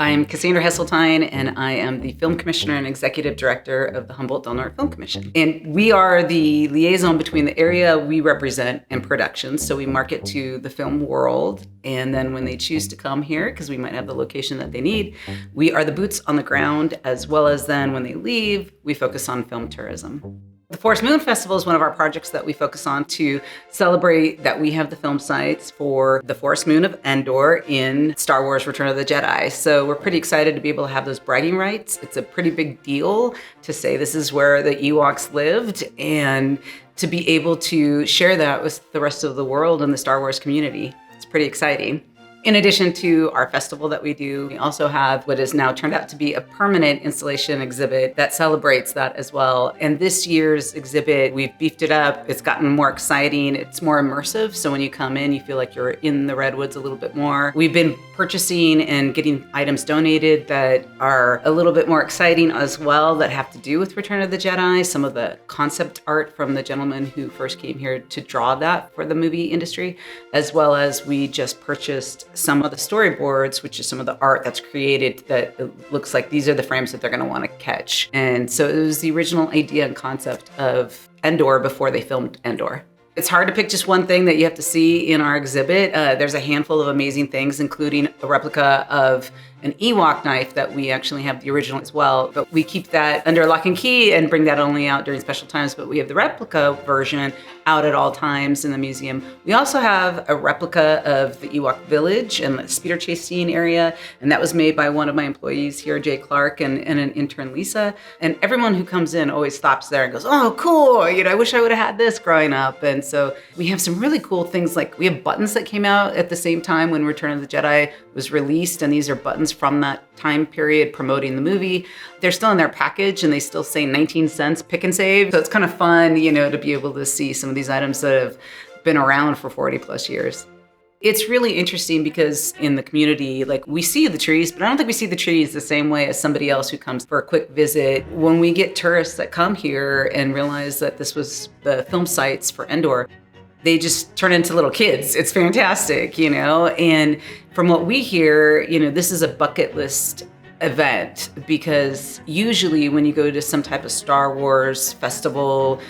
I'm Cassandra Hesseltine, and I am the Film Commissioner and Executive Director of the Humboldt Film Commission. And we are the liaison between the area we represent and production. So we market to the film world, and then when they choose to come here, because we might have the location that they need, we are the boots on the ground, as well as then when they leave, we focus on film tourism. The Forest Moon Festival is one of our projects that we focus on to celebrate that we have the film sites for the Forest Moon of Endor in Star Wars Return of the Jedi. So we're pretty excited to be able to have those bragging rights. It's a pretty big deal to say this is where the Ewoks lived, and to be able to share that with the rest of the world and the Star Wars community. It's pretty exciting. In addition to our festival that we do, we also have what has now turned out to be a permanent installation exhibit that celebrates that as well. And this year's exhibit, we've beefed it up. It's gotten more exciting. It's more immersive. So when you come in, you feel like you're in the Redwoods a little bit more. We've been purchasing and getting items donated that are a little bit more exciting as well, that have to do with Return of the Jedi. Some of the concept art from the gentleman who first came here to draw that for the movie industry, as well as we just purchased some of the storyboards, which is some of the art that's created that it looks like these are the frames that they're going to want to catch. And so it was the original idea and concept of Endor before they filmed Endor. It's hard to pick just one thing that you have to see in our exhibit. There's a handful of amazing things, including a replica of an Ewok knife that we actually have the original as well, but we keep that under lock and key and bring that only out during special times, but we have the replica version out at all times in the museum. We also have a replica of the Ewok village and the speeder chase scene area, and that was made by one of my employees here, Jay Clark, and an intern, Lisa. And everyone who comes in always stops there and goes, oh, cool, I wish I would have had this growing up. And so we have some really cool things, like we have buttons that came out at the same time when Return of the Jedi was released, and these are buttons from that time period promoting the movie. They're still in their package and they still say 19 cents pick and save. So it's kind of fun, to be able to see some of these items that have been around for 40 plus years. It's really interesting because in the community, we see the trees, but I don't think we see the trees the same way as somebody else who comes for a quick visit. When we get tourists that come here and realize that this was the film sites for Endor, they just turn into little kids. It's fantastic, and from what we hear, this is a bucket list event, because usually when you go to some type of Star Wars festival,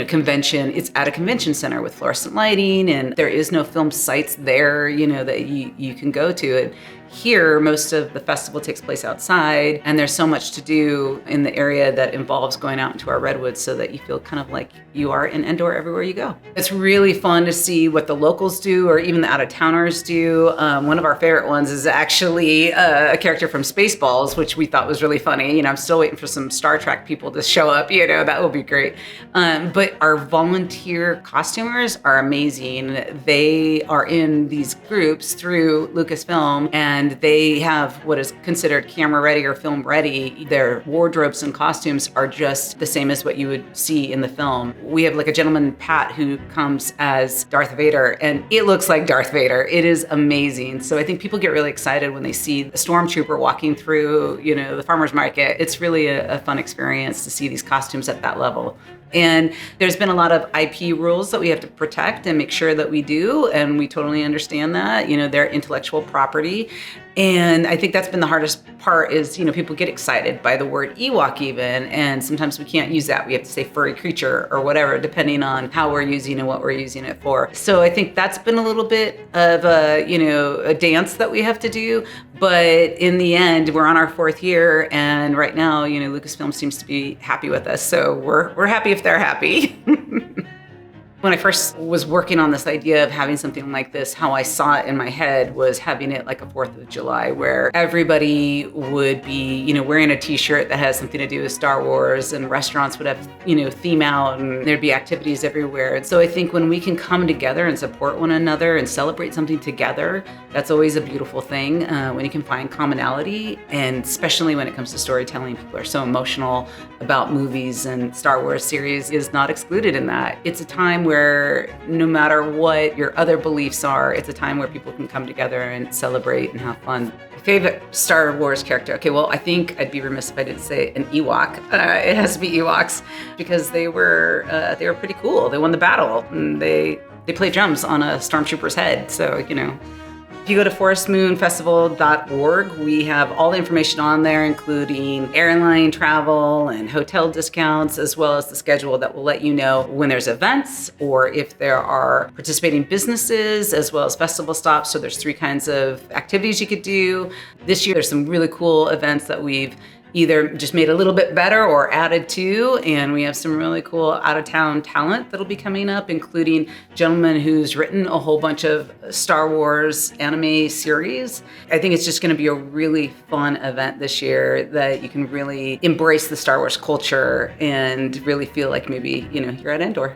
convention, it's at a convention center with fluorescent lighting, and there is no film sites there, that you can go to. And here, most of the festival takes place outside, and there's so much to do in the area that involves going out into our redwoods so that you feel kind of like you are in Endor everywhere you go. It's really fun to see what the locals do, or even the out-of-towners do. One of our favorite ones is actually a character from Spaceballs, which we thought was really funny. I'm still waiting for some Star Trek people to show up, that will be great. But our volunteer costumers are amazing. They are in these groups through Lucasfilm, and they have what is considered camera ready or film ready. Their wardrobes and costumes are just the same as what you would see in the film. We have a gentleman, Pat, who comes as Darth Vader, and it looks like Darth Vader. It is amazing. So I think people get really excited when they see the stormtrooper walking through, the farmer's market. It's really a fun experience to see these costumes at that level. And there's been a lot of IP rules that we have to protect and make sure that we do, and we totally understand that, they're intellectual property. And I think that's been the hardest part is, people get excited by the word Ewok even, and sometimes we can't use that. We have to say furry creature or whatever, depending on how we're using and what we're using it for. So I think that's been a little bit of a dance that we have to do. But in the end, we're on our 4th year, and right now, Lucasfilm seems to be happy with us. So we're happy if they're happy. When I first was working on this idea of having something like this, how I saw it in my head was having it like a 4th of July, where everybody would be, wearing a t-shirt that has something to do with Star Wars, and restaurants would have, theme out, and there'd be activities everywhere. And so I think when we can come together and support one another and celebrate something together, that's always a beautiful thing, when you can find commonality. And especially when it comes to storytelling, people are so emotional about movies, and Star Wars series is not excluded in that. It's a time where no matter what your other beliefs are, it's a time where people can come together and celebrate and have fun. Favorite Star Wars character? Okay, well, I think I'd be remiss if I didn't say an Ewok. It has to be Ewoks, because they were pretty cool. They won the battle, and they play drums on a stormtrooper's head. So, If you go to forestmoonfestival.org, we have all the information on there, including airline travel and hotel discounts, as well as the schedule that will let you know when there's events or if there are participating businesses, as well as festival stops. So there's 3 kinds of activities you could do. This year, there's some really cool events that we've either just made a little bit better or added to, and we have some really cool out-of-town talent that'll be coming up, including a gentleman who's written a whole bunch of Star Wars anime series. I think it's just going to be a really fun event this year that you can really embrace the Star Wars culture and really feel like maybe, you're at Endor.